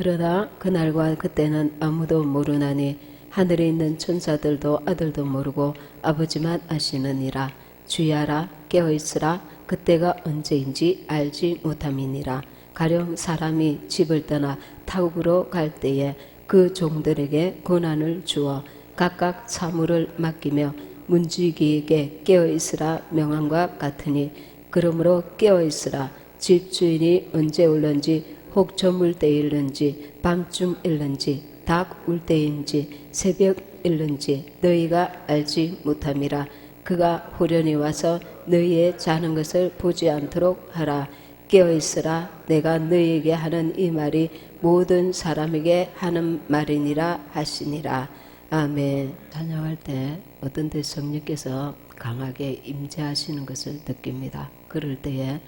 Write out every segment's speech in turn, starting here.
그러나 그날과 그때는 아무도 모르나니 하늘에 있는 천사들도 아들도 모르고 아버지만 아시느니라. 주의하라, 깨어있으라. 그때가 언제인지 알지 못함이니라. 가령 사람이 집을 떠나 타국으로 갈 때에 그 종들에게 고난을 주어 각각 사물을 맡기며 문지기에게 깨어있으라 명함과 같으니, 그러므로 깨어있으라. 집주인이 언제 올는지, 혹 저물 때일는지, 밤쯤일는지, 닭 울 때인지, 새벽일는지 너희가 알지 못함이라. 그가 호련히 와서 너희의 자는 것을 보지 않도록 하라. 깨어있으라. 내가 너희에게 하는 이 말이 모든 사람에게 하는 말이니라 하시니라. 아멘. 찬양할 때 어떤 때 성령께서 강하게 임재하시는 것을 느낍니다. 그럴 때에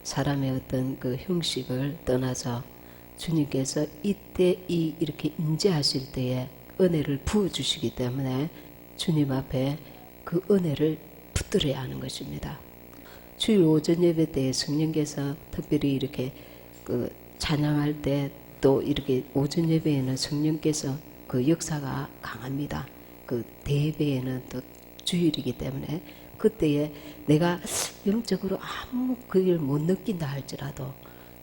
사람의 어떤 그 형식을 떠나서 주님께서 이때 이렇게 임재하실 때에 은혜를 부어주시기 때문에 주님 앞에 그 은혜를 붙들어야 하는 것입니다. 주일 오전 예배 때 성령께서 특별히 이렇게 그 찬양할 때 또 이렇게 오전 예배에는 성령께서 그 역사가 강합니다. 그 대예배에는 또 주일이기 때문에 그때에 내가 영적으로 아무 그걸 못 느낀다 할지라도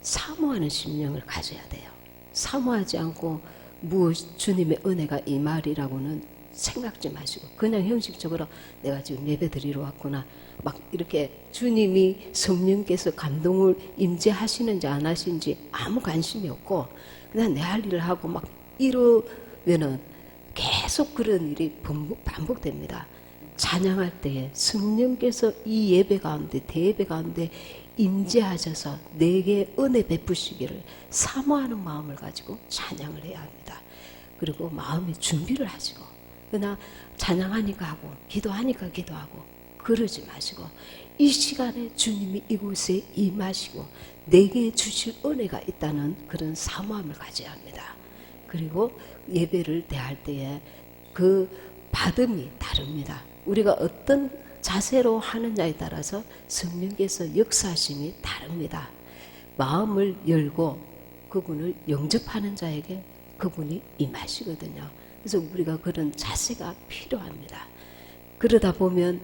사모하는 심령을 가져야 돼요. 사모하지 않고 무엇 주님의 은혜가 이 말이라고는 생각지 마시고 그냥 형식적으로 내가 지금 예배 드리러 왔구나, 막 이렇게 주님이 성령께서 감동을 임재하시는지 안 하시는지 아무 관심이 없고 그냥 내 할 일을 하고 막 이러면은 계속 그런 일이 반복됩니다. 찬양할 때에 성령께서 이 예배 가운데 대예배 가운데 임재하셔서 내게 은혜 베푸시기를 사모하는 마음을 가지고 찬양을 해야 합니다. 그리고 마음의 준비를 하시고 그러나 찬양하니까 하고 기도하니까 기도하고 그러지 마시고 이 시간에 주님이 이곳에 임하시고 내게 주실 은혜가 있다는 그런 사모함을 가져야 합니다. 그리고 예배를 대할 때에 그 받음이 다릅니다. 우리가 어떤 자세로 하느냐에 따라서 성령께서 역사하심이 다릅니다. 마음을 열고 그분을 영접하는 자에게 그분이 임하시거든요. 그래서 우리가 그런 자세가 필요합니다. 그러다 보면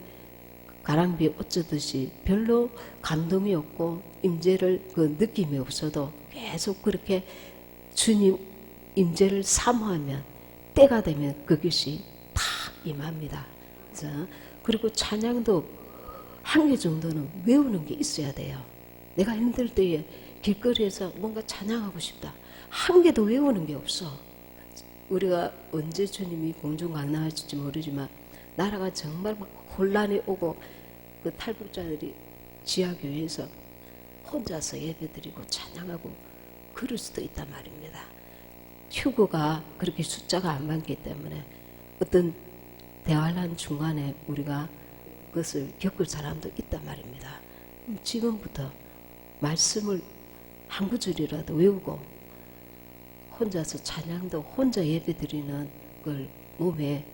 가랑비 어쩌듯이 별로 감동이 없고 임재를 그 느낌이 없어도 계속 그렇게 주님 임재를 사모하면 때가 되면 그것이 다 임합니다. 그리고 찬양도 한 개 정도는 외우는 게 있어야 돼요. 내가 힘들 때에 길거리에서 뭔가 찬양하고 싶다. 한 개도 외우는 게 없어. 우리가 언제 주님이 공중 강림하실지 모르지만 나라가 정말 막 혼란이 오고 그 탈북자들이 지하교회에서 혼자서 예배드리고 찬양하고 그럴 수도 있단 말입니다. 휴거가 그렇게 숫자가 안 많기 때문에 어떤 대환란 중간에 우리가 그것을 겪을 사람도 있단 말입니다. 지금부터 말씀을 한 구절이라도 외우고 혼자서 찬양도 혼자 예배드리는 걸 몸에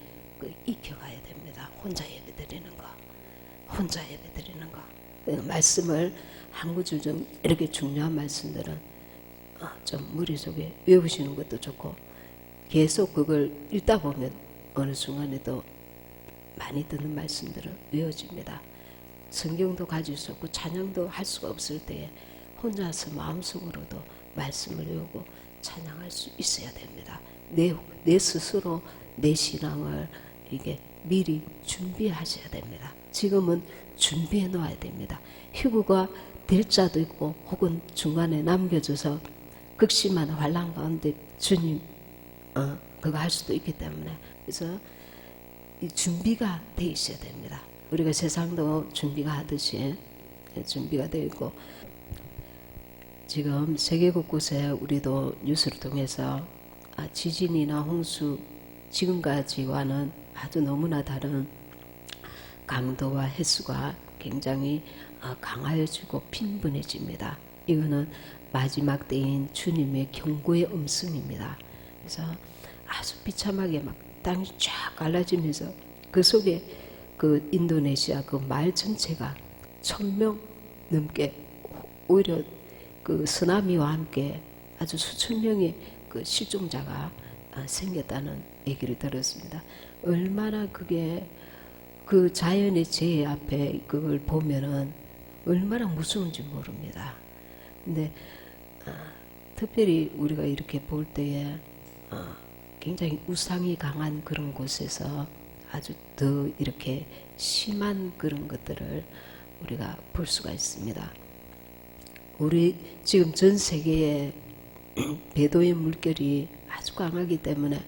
익혀가야 됩니다. 혼자 예배드리는 거, 혼자 예배드리는 거. 말씀을 한 구절 좀 이렇게 중요한 말씀들은 좀 머릿속에 외우시는 것도 좋고 계속 그걸 읽다 보면 어느 순간에도 많이 듣는 말씀들은 외워집니다. 성경도 가질 수 없고 찬양도 할 수가 없을 때에 혼자서 마음속으로도 말씀을 외우고 찬양할 수 있어야 됩니다. 내 스스로 내 신앙을 이게 미리 준비하셔야 됩니다. 지금은 준비해 놓아야 됩니다. 휴거가 될 자도 있고 혹은 중간에 남겨져서 극심한 환난 가운데 주님 그거 할 수도 있기 때문에 그래서 이 준비가 돼 있어야 됩니다. 우리가 세상도 준비가 하듯이 준비가 되어 있고 지금 세계 곳곳에 우리도 뉴스를 통해서 지진이나 홍수 지금까지와는 아주 너무나 다른 강도와 횟수가 굉장히 강하여지고 빈번해집니다. 이거는 마지막 때인 주님의 경고의 음성입니다. 그래서 아주 비참하게 막 땅이 쫙 갈라지면서 그 속에 그 인도네시아 그 마을 전체가 1000명 넘게 오히려 그 쓰나미와 함께 아주 수천 명의 그 실종자가 생겼다는 얘기를 들었습니다. 얼마나 그게 그 자연의 재해 앞에 그걸 보면은 얼마나 무서운지 모릅니다. 근데 특별히 우리가 이렇게 볼 때에 굉장히 우상이 강한 그런 곳에서 아주 더 이렇게 심한 그런 것들을 우리가 볼 수가 있습니다. 우리 지금 전 세계에 배도의 물결이 아주 강하기 때문에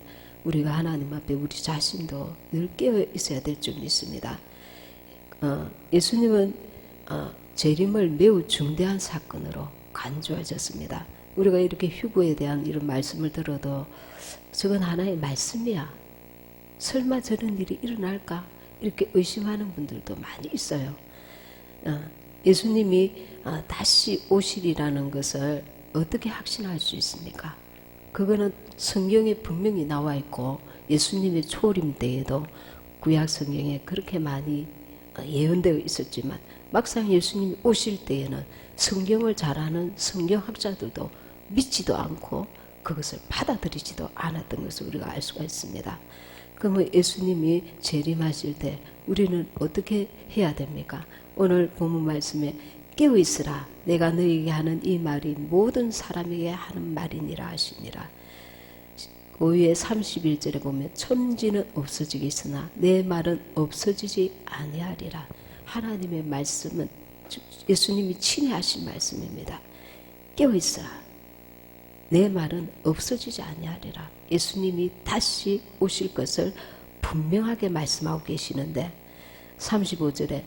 우리가 하나님 앞에 우리 자신도 늘 깨어 있어야 될 줄 믿습니다. 예수님은 재림을 매우 중대한 사건으로 간주하셨습니다. 우리가 이렇게 휴거에 대한 이런 말씀을 들어도 저건 하나의 말씀이야. 설마 저런 일이 일어날까? 이렇게 의심하는 분들도 많이 있어요. 예수님이 다시 오시리라는 것을 어떻게 확신할 수 있습니까? 그거는 성경에 분명히 나와 있고 예수님의 초림 때에도 구약 성경에 그렇게 많이 예언되어 있었지만 막상 예수님이 오실 때에는 성경을 잘 아는 성경학자들도 믿지도 않고 그것을 받아들이지도 않았던 것을 우리가 알 수가 있습니다. 그러면 예수님이 재림하실 때 우리는 어떻게 해야 됩니까? 오늘 본문 말씀에 깨어 있으라 내가 너에게 하는 이 말이 모든 사람에게 하는 말이니라 하시니라. 그 위에 31절에 보면 천지는 없어지겠으나 내 말은 없어지지 아니하리라. 하나님의 말씀은 예수님이 친히 하신 말씀입니다. 깨어 있으라 내 말은 없어지지 아니하리라. 예수님이 다시 오실 것을 분명하게 말씀하고 계시는데 35절에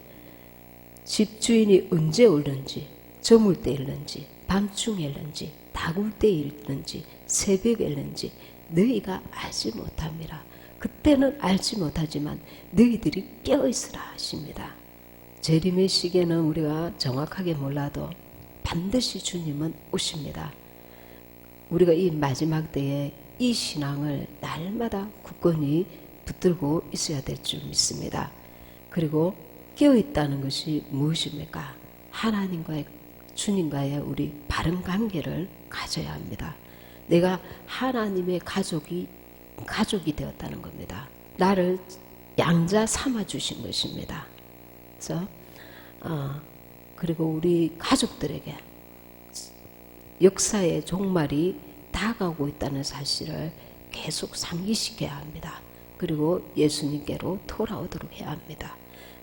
집주인이 언제 올는지 저물 때 일는지 밤중에 일는지 다굴 때 일는지 새벽에 일는지 너희가 알지 못함이라. 그때는 알지 못하지만 너희들이 깨어있으라 하십니다. 재림의 시기에는 우리가 정확하게 몰라도 반드시 주님은 오십니다. 우리가 이 마지막 때에 이 신앙을 날마다 굳건히 붙들고 있어야 될 줄 믿습니다. 그리고 깨어있다는 것이 무엇입니까? 하나님과의 주님과의 우리 바른 관계를 가져야 합니다. 내가 하나님의 가족이 되었다는 겁니다. 나를 양자 삼아 주신 것입니다. 그래서 그리고 우리 가족들에게 역사의 종말이 다가오고 있다는 사실을 계속 상기시켜야 합니다. 그리고 예수님께로 돌아오도록 해야 합니다.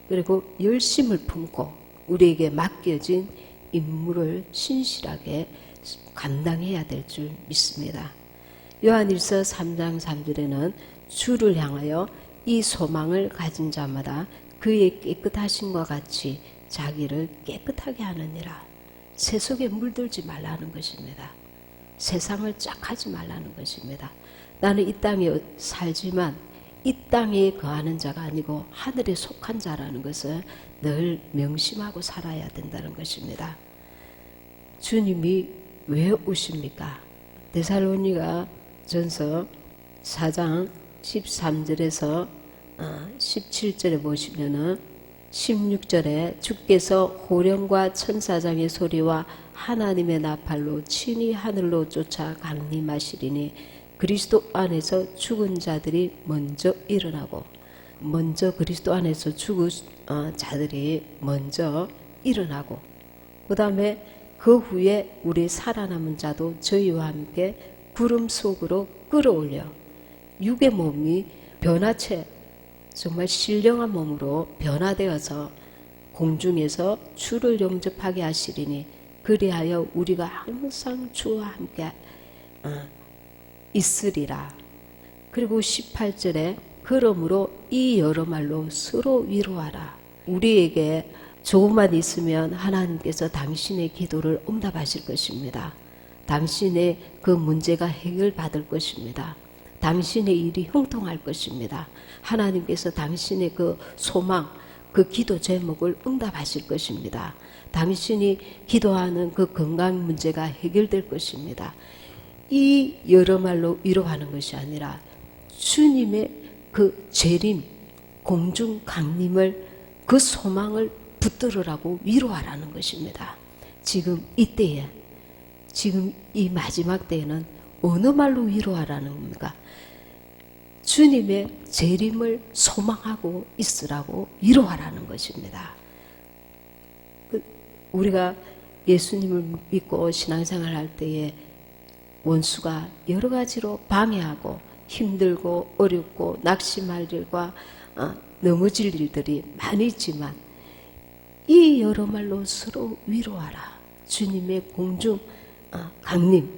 그리고 열심을 품고 우리에게 맡겨진 임무를 신실하게 감당해야 될 줄 믿습니다. 요한일서 3장 3절에는 주를 향하여 이 소망을 가진 자마다 그의 깨끗하심과 같이 자기를 깨끗하게 하느니라. 세속에 물들지 말라는 것입니다. 세상을 짝하지 말라는 것입니다. 나는 이 땅에 살지만 이 땅에 거하는 자가 아니고 하늘에 속한 자라는 것을 늘 명심하고 살아야 된다는 것입니다. 주님이 왜 오십니까? 데살로니가 전서 4장 13절에서 17절에 보시면은 16절에 주께서 호령과 천사장의 소리와 하나님의 나팔로 친히 하늘로 쫓아 강림하시리니 그리스도 안에서 죽은 자들이 먼저 일어나고 먼저 그리스도 안에서 죽은 자들이 먼저 일어나고 그 다음에 그 후에 우리 살아남은 자도 저희와 함께 구름 속으로 끌어올려 육의 몸이 변화체 정말 신령한 몸으로 변화되어서 공중에서 주를 영접하게 하시리니 그리하여 우리가 항상 주와 함께 있으리라. 그리고 18절에 그러므로 이 여러 말로 서로 위로하라. 우리에게 조금만 있으면 하나님께서 당신의 기도를 응답하실 것입니다. 당신의 그 문제가 해결받을 것입니다. 당신의 일이 형통할 것입니다. 하나님께서 당신의 그 소망, 그 기도 제목을 응답하실 것입니다. 당신이 기도하는 그 건강 문제가 해결될 것입니다. 이 여러 말로 위로하는 것이 아니라 주님의 그 재림, 공중 강림을 그 소망을 붙들으라고 위로하라는 것입니다. 지금 이때에 지금 이 마지막 때에는 어느 말로 위로하라는 겁니까? 주님의 재림을 소망하고 있으라고 위로하라는 것입니다. 우리가 예수님을 믿고 신앙생활 할 때에 원수가 여러 가지로 방해하고 힘들고 어렵고 낙심할 일과 넘어질 일들이 많이 있지만 이 여러 말로 서로 위로하라. 주님의 공중 강림,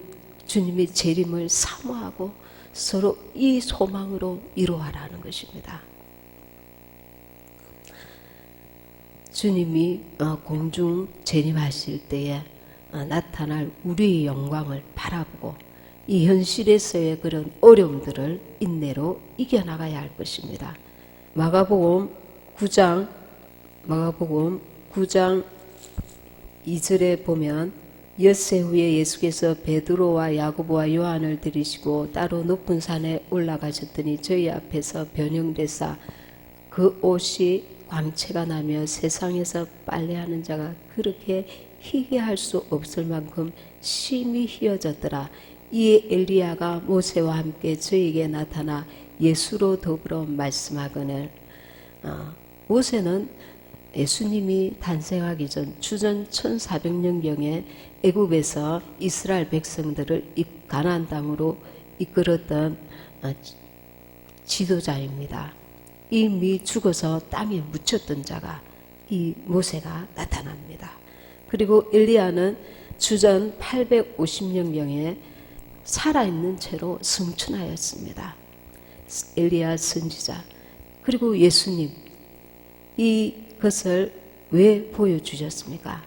주님의 재림을 사모하고 서로 이 소망으로 위로하라는 것입니다. 주님이 공중 재림하실 때에 나타날 우리의 영광을 바라보고 이 현실에서의 그런 어려움들을 인내로 이겨나가야 할 것입니다. 마가복음 9장 2절에 보면 엿새 후에 예수께서 베드로와 야고보와 요한을 들이시고 따로 높은 산에 올라가셨더니 저희 앞에서 변형되사 그 옷이 광채가 나며 세상에서 빨래하는 자가 그렇게 희게할 수 없을 만큼 심히 희어졌더라. 이에 엘리야가 모세와 함께 저에게 나타나 예수로 더불어 말씀하거늘. 모세는 예수님이 탄생하기 전 주전 1400년경에 애굽에서 이스라엘 백성들을 가나안 땅으로 이끌었던 지도자입니다. 이미 죽어서 땅에 묻혔던 자가 이 모세가 나타납니다. 그리고 엘리야는 주전 850년경에 살아있는 채로 승천하였습니다. 엘리야 선지자. 그리고 예수님, 이것을 왜 보여주셨습니까?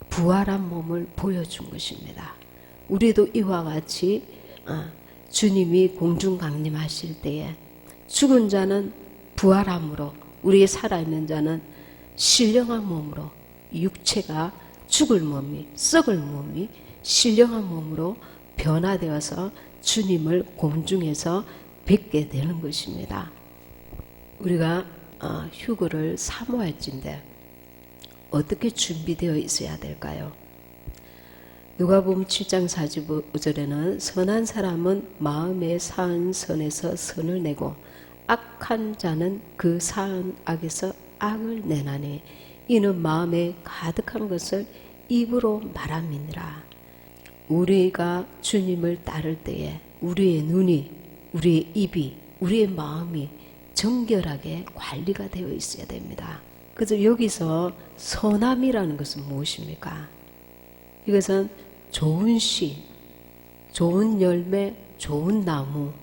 부활한 몸을 보여준 것입니다. 우리도 이와 같이 주님이 공중 강림하실 때에 죽은 자는 부활함으로, 우리의 살아있는 자는 신령한 몸으로, 육체가 죽을 몸이, 썩을 몸이 신령한 몸으로 변화되어서 주님을 공중에서 뵙게 되는 것입니다. 우리가 휴거를 사모할진데 어떻게 준비되어 있어야 될까요? 누가복음 7장 45절에는 선한 사람은 마음에 사은 선에서 선을 내고 악한 자는 그 사은 악에서 악을 내나니 이는 마음에 가득한 것을 입으로 말함이니라. 우리가 주님을 따를 때에 우리의 눈이, 우리의 입이, 우리의 마음이 정결하게 관리가 되어 있어야 됩니다. 그래서 여기서 선함이라는 것은 무엇입니까? 이것은 좋은 씨, 좋은 열매, 좋은 나무,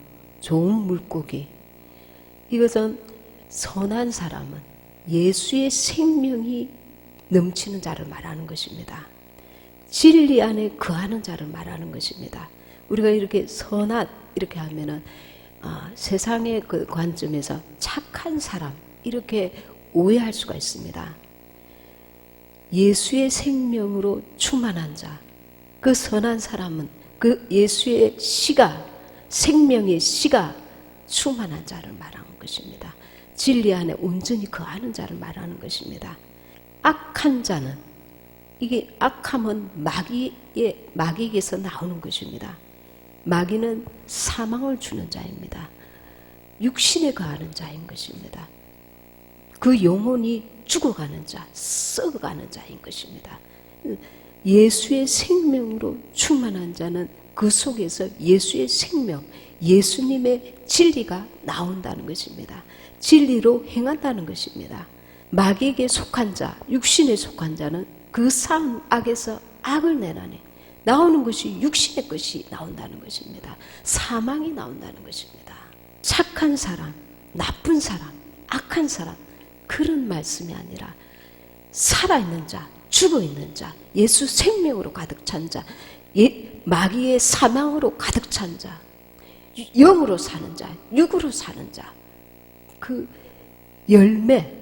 좋은 물고기. 이것은 선한 사람은 예수의 생명이 넘치는 자를 말하는 것입니다. 진리 안에 거하는 자를 말하는 것입니다. 우리가 이렇게 선한 이렇게 하면은 세상의 그 관점에서 착한 사람 이렇게 오해할 수가 있습니다. 예수의 생명으로 충만한 자, 그 선한 사람은 그 예수의 씨가, 생명의 씨가 충만한 자를 말하는 것입니다. 진리 안에 온전히 거하는 자를 말하는 것입니다. 악한 자는, 이게 악함은 마귀에게서 나오는 것입니다. 마귀는 사망을 주는 자입니다. 육신에 거하는 자인 것입니다. 그 영혼이 죽어가는 자, 썩어가는 자인 것입니다. 예수의 생명으로 충만한 자는 그 속에서 예수의 생명, 예수님의 진리가 나온다는 것입니다. 진리로 행한다는 것입니다. 마귀에게 속한 자, 육신에 속한 자는 그 사은 악에서 악을 내나니 나오는 것이 육신의 것이 나온다는 것입니다. 사망이 나온다는 것입니다. 착한 사람, 나쁜 사람, 악한 사람 그런 말씀이 아니라 살아있는 자, 죽어있는 자, 예수 생명으로 가득 찬 자, 마귀의 사망으로 가득 찬 자, 영으로 사는 자, 육으로 사는 자, 그 열매,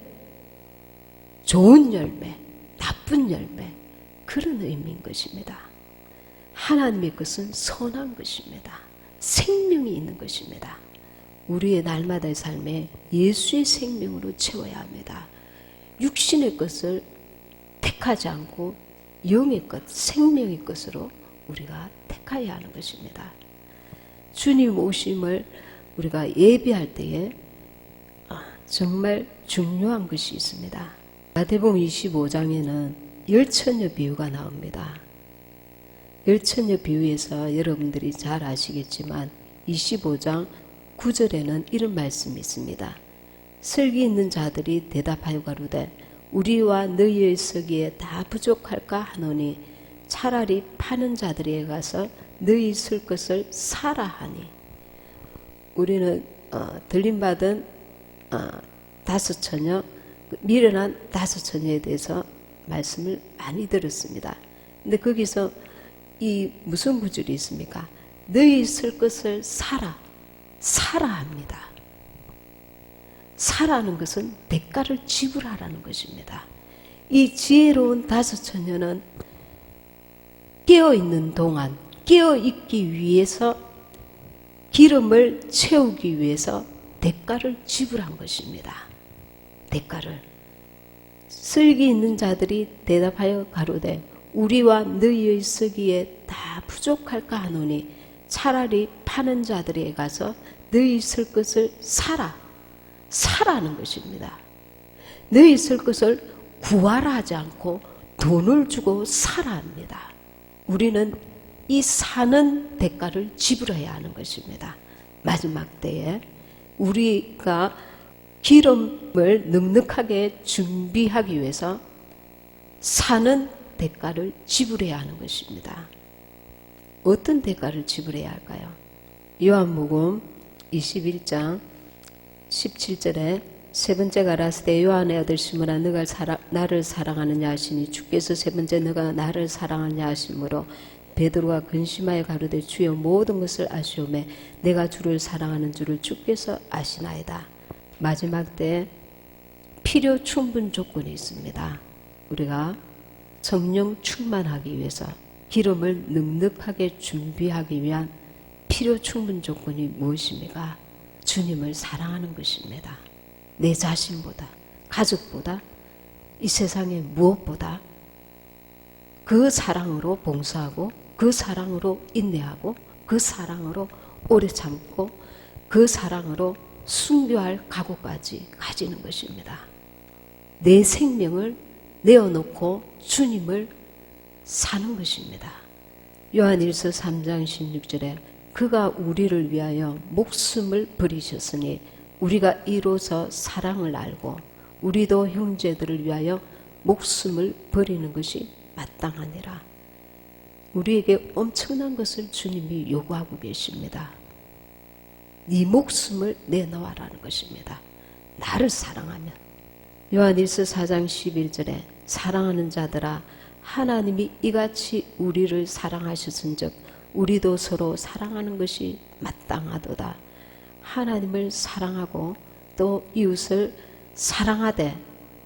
좋은 열매, 나쁜 열매 그런 의미인 것입니다. 하나님의 것은 선한 것입니다. 생명이 있는 것입니다. 우리의 날마다의 삶에 예수의 생명으로 채워야 합니다. 육신의 것을 택하지 않고 영의 것, 생명의 것으로 우리가 택하여야 하는 것입니다. 주님 오심을 우리가 예비할 때에 정말 중요한 것이 있습니다. 마태복음 25장에는 열처녀 비유가 나옵니다. 열처녀 비유에서 여러분들이 잘 아시겠지만 25장 9절에는 이런 말씀이 있습니다. 설기 있는 자들이 대답하여 가로되 우리와 너희의 서기에 다 부족할까 하노니 차라리 파는 자들에게 가서 너희 쓸 것을 사라 하니. 우리는 들림받은 다섯 처녀, 미련한 다섯 처녀에 대해서 말씀을 많이 들었습니다. 근데 거기서 이 무슨 구절이 있습니까? 너희 쓸 것을 사라 합니다. 사라는 것은 대가를 지불하라는 것입니다. 이 지혜로운 다섯 처녀는 깨어있는 동안 깨어있기 위해서 기름을 채우기 위해서 대가를 지불한 것입니다. 대가를. 쓸기 있는 자들이 대답하여 가로되 우리와 너희의 쓰기에 다 부족할까 하노니 차라리 파는 자들에게 가서 너희 쓸 것을 사라는 것입니다. 너희 쓸 것을 구하라 하지 않고 돈을 주고 사라 합니다. 우리는 이 사는 대가를 지불해야 하는 것입니다. 마지막 때에 우리가 기름을 넉넉하게 준비하기 위해서 사는 대가를 지불해야 하는 것입니다. 어떤 대가를 지불해야 할까요? 요한복음 21장 17절에 세 번째 가라사대 요한의 아들 시몬아 너가 나를 사랑하느냐 하시니 주께서 세 번째 너가 나를 사랑하느냐 하시므로 베드로가 근심하여 가로되 주여 모든 것을 아시오매 내가 주를 사랑하는 줄을 주께서 아시나이다. 마지막 때 필요 충분 조건이 있습니다. 우리가 성령 충만하기 위해서 기름을 넉넉하게 준비하기 위한 필요 충분 조건이 무엇입니까? 주님을 사랑하는 것입니다. 내 자신보다, 가족보다, 이 세상의 무엇보다 그 사랑으로 봉사하고 그 사랑으로 인내하고 그 사랑으로 오래 참고 그 사랑으로 순교할 각오까지 가지는 것입니다. 내 생명을 내어놓고 주님을 사는 것입니다. 요한일서 3장 16절에 그가 우리를 위하여 목숨을 버리셨으니 우리가 이로써 사랑을 알고 우리도 형제들을 위하여 목숨을 버리는 것이 마땅하니라. 우리에게 엄청난 것을 주님이 요구하고 계십니다. 네 목숨을 내놓으라는 것입니다. 나를 사랑하면. 요한일서 4장 11절에 사랑하는 자들아 하나님이 이같이 우리를 사랑하셨은즉 우리도 서로 사랑하는 것이 마땅하도다. 하나님을 사랑하고 또 이웃을 사랑하되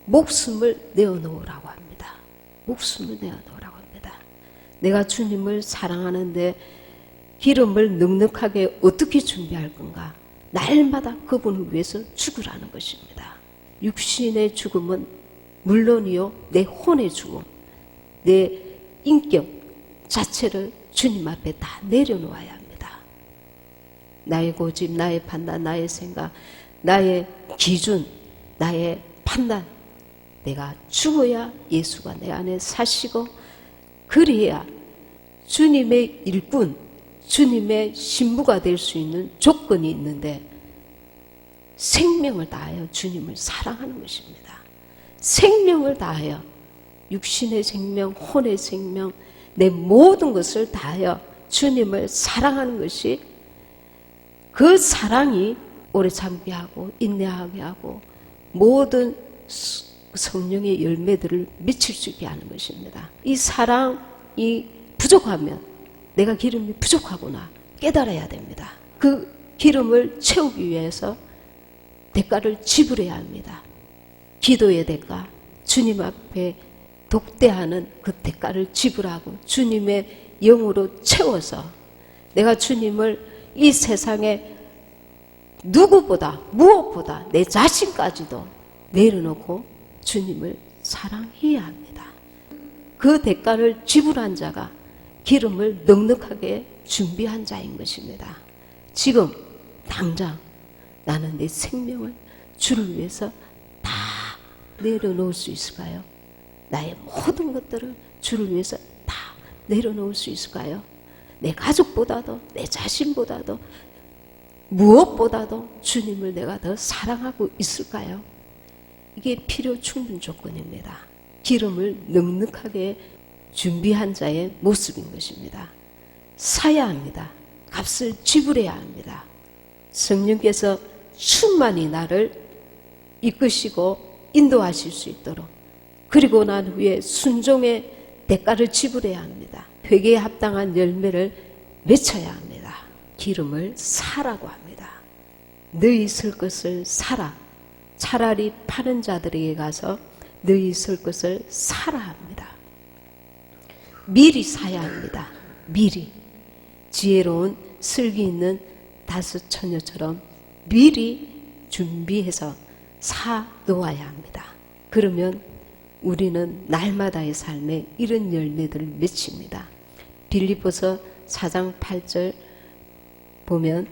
목숨을 내어놓으라고 합니다. 목숨을 내어놓으라고 합니다. 내가 주님을 사랑하는데 기름을 넉넉하게 어떻게 준비할 건가? 날마다 그분을 위해서 죽으라는 것입니다. 육신의 죽음은 물론이요, 내 혼의 죽음, 내 인격 자체를 주님 앞에 다 내려놓아야 합니다. 나의 고집, 나의 판단, 나의 생각, 나의 기준, 나의 판단, 내가 죽어야 예수가 내 안에 사시고 그래야 주님의 일꾼, 주님의 신부가 될 수 있는 조건이 있는데 생명을 다하여 주님을 사랑하는 것입니다. 생명을 다하여 육신의 생명, 혼의 생명, 내 모든 것을 다하여 주님을 사랑하는 것이 그 사랑이 오래 참게 하고 인내하게 하고 모든 성령의 열매들을 미칠 수 있게 하는 것입니다. 이 사랑이 부족하면 내가 기름이 부족하구나 깨달아야 됩니다. 그 기름을 채우기 위해서 대가를 지불해야 합니다. 기도의 대가, 주님 앞에 독대하는 그 대가를 지불하고 주님의 영으로 채워서 내가 주님을 이 세상에 누구보다 무엇보다 내 자신까지도 내려놓고 주님을 사랑해야 합니다. 그 대가를 지불한 자가 기름을 넉넉하게 준비한 자인 것입니다. 지금 당장 나는 내 생명을 주를 위해서 다 내려놓을 수 있을까요? 나의 모든 것들을 주를 위해서 다 내려놓을 수 있을까요? 내 가족보다도 내 자신보다도 무엇보다도 주님을 내가 더 사랑하고 있을까요? 이게 필요 충분 조건입니다. 기름을 넉넉하게 준비한 자의 모습인 것입니다. 사야 합니다. 값을 지불해야 합니다. 성령께서 충만히 나를 이끄시고 인도하실 수 있도록, 그리고 난 후에 순종의 대가를 지불해야 합니다. 회개에 합당한 열매를 맺어야 합니다. 기름을 사라고 합니다. 너희 쓸 것을 사라. 차라리 파는 자들에게 가서 너희 쓸 것을 사라 합니다. 미리 사야 합니다. 미리. 지혜로운 슬기 있는 다섯 처녀처럼 미리 준비해서 사 놓아야 합니다. 그러면 우리는 날마다의 삶에 이런 열매들을 맺힙니다. 빌립보서 4장 8절 보면,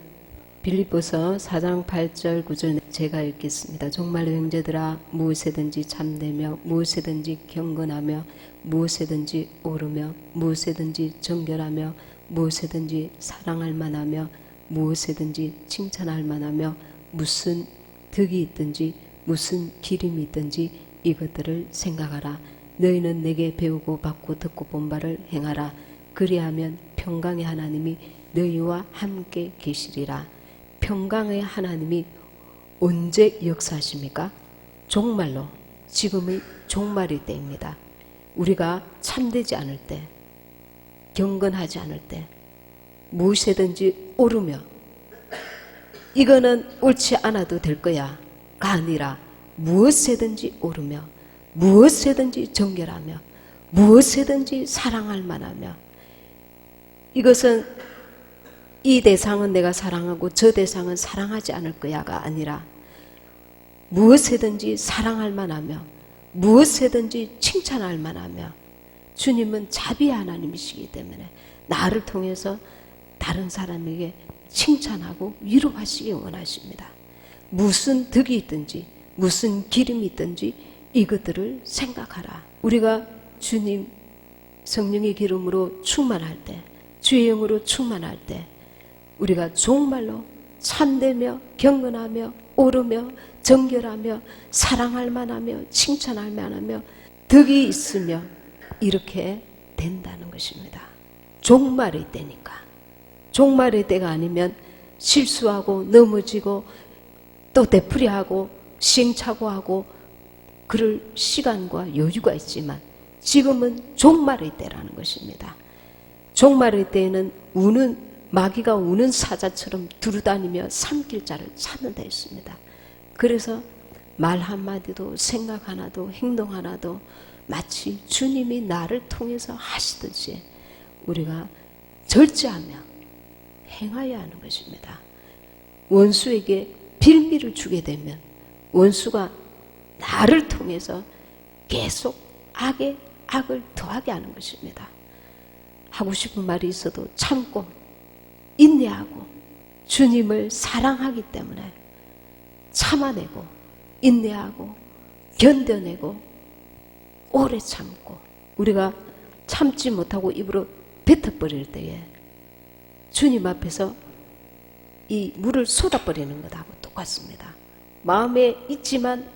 빌립보서 4장 8절 9절 제가 읽겠습니다. 정말로 형제들아, 무엇에든지 참되며 무엇에든지 경건하며 무엇에든지 오르며 무엇에든지 정결하며 무엇에든지 사랑할 만하며 무엇에든지 칭찬할 만하며 무슨 덕이 있든지 무슨 기림이 있든지 이것들을 생각하라. 너희는 내게 배우고 받고 듣고 본 바를 행하라. 그리하면 평강의 하나님이 너희와 함께 계시리라. 평강의 하나님이 언제 역사하십니까? 종말로, 지금의 종말의 때입니다. 우리가 참되지 않을 때, 경건하지 않을 때, 무엇이든지 오르며 이거는 옳지 않아도 될 거야가 아니라 무엇이든지 오르며 무엇이든지 정결하며 무엇이든지 사랑할 만하며, 이것은 이 대상은 내가 사랑하고 저 대상은 사랑하지 않을 거야가 아니라 무엇이든지 사랑할 만하며 무엇이든지 칭찬할 만하며, 주님은 자비의 하나님이시기 때문에 나를 통해서 다른 사람에게 칭찬하고 위로하시기 원하십니다. 무슨 덕이 있든지 무슨 기름이 있든지 이것들을 생각하라. 우리가 주님 성령의 기름으로 충만할 때, 주의 영으로 충만할 때 우리가 정말로 참되며 경건하며 오르며 정결하며 사랑할 만하며 칭찬할 만하며 덕이 있으며 이렇게 된다는 것입니다. 종말의 때니까. 종말의 때가 아니면 실수하고 넘어지고 또 되풀이하고 시행착오하고 그럴 시간과 여유가 있지만 지금은 종말의 때라는 것입니다. 종말의 때에는 마귀가 우는 사자처럼 두루다니며 삼킬 자를 찾는다 했습니다. 그래서 말 한마디도 생각 하나도 행동 하나도 마치 주님이 나를 통해서 하시듯이 우리가 절제하며 행하여야 하는 것입니다. 원수에게 빌미를 주게 되면 원수가 나를 통해서 계속 악에 악을 더하게 하는 것입니다. 하고 싶은 말이 있어도 참고 인내하고 주님을 사랑하기 때문에 참아내고 인내하고 견뎌내고 오래 참고, 우리가 참지 못하고 입으로 뱉어버릴 때에 주님 앞에서 이 물을 쏟아버리는 것하고 똑같습니다. 마음에 있지만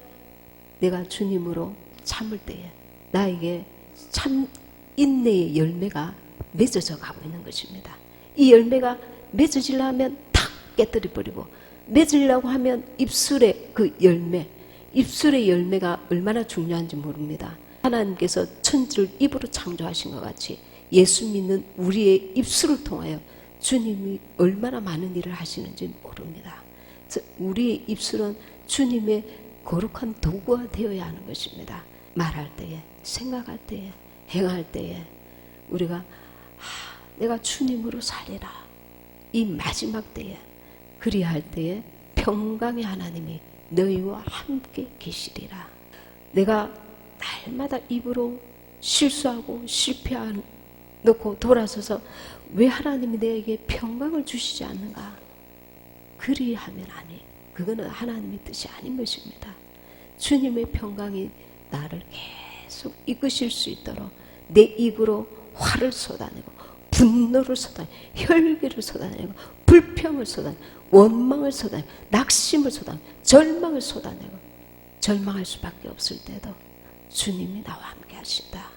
내가 주님으로 참을 때에 나에게 참 인내의 열매가 맺어져 가고 있는 것입니다. 이 열매가 맺어지려면 탁 깨뜨려버리고, 맺으려고 하면 입술의 그 열매, 입술의 열매가 얼마나 중요한지 모릅니다. 하나님께서 천지를 입으로 창조하신 것 같이 예수 믿는 우리의 입술을 통하여 주님이 얼마나 많은 일을 하시는지 모릅니다. 그래서 우리의 입술은 주님의 거룩한 도구가 되어야 하는 것입니다. 말할 때에, 생각할 때에, 행할 때에 우리가 내가 주님으로 살리라. 이 마지막 때에, 그리할 때에 평강의 하나님이 너희와 함께 계시리라. 내가 날마다 입으로 실수하고 실패하고 돌아서서 왜 하나님이 내게 평강을 주시지 않는가? 그리하면 아니, 그거는 하나님의 뜻이 아닌 것입니다. 주님의 평강이 나를 계속 이끄실 수 있도록 내 입으로 화를 쏟아내고 분노를 쏟아내고 혈기를 쏟아내고 불평을 쏟아내고 원망을 쏟아내고 낙심을 쏟아내고 절망을 쏟아내고 절망할 수밖에 없을 때도 주님이 나와 함께 하신다.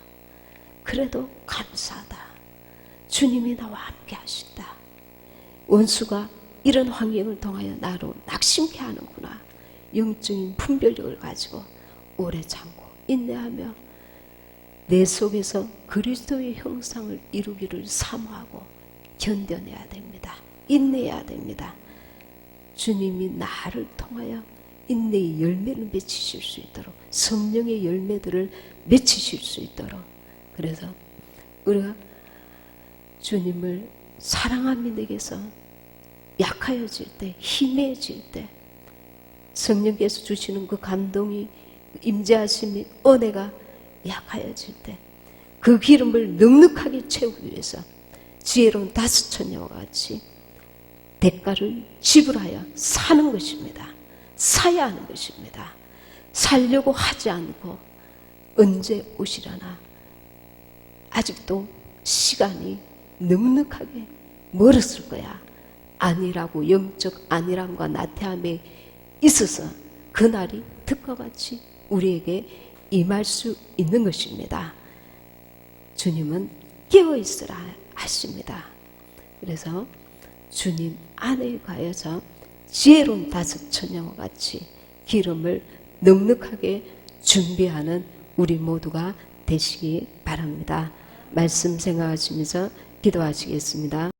그래도 감사하다. 주님이 나와 함께 하신다. 원수가 이런 환경을 통하여 나로 낙심케 하는구나. 영적인 분별력을 가지고 오래 참고 인내하며 내 속에서 그리스도의 형상을 이루기를 사모하고 견뎌내야 됩니다. 인내해야 됩니다. 주님이 나를 통하여 인내의 열매를 맺히실 수 있도록 성령의 열매들을 맺히실 수 있도록 그래서 우리가 주님을 사랑한 믿에게서 약하여질 때 힘해질 때 성령께서 주시는 그 감동이 임재하심이 은혜가 약하여질 때 그 기름을 넉넉하게 채우기 위해서 지혜로운 다섯 처녀와 같이 대가를 지불하여 사는 것입니다. 사야 하는 것입니다. 살려고 하지 않고 언제 오시려나 아직도 시간이 넉넉하게 멀었을 거야. 아니라고 영적 안일함과 나태함에 있어서 그날이 득과 같이 우리에게 임할 수 있는 것입니다. 주님은 깨어있으라 하십니다. 그래서 주님 안에 가여서 지혜로운 다섯 처녀와 같이 기름을 넉넉하게 준비하는 우리 모두가 되시기 바랍니다. 말씀 생각하시면서 기도하시겠습니다.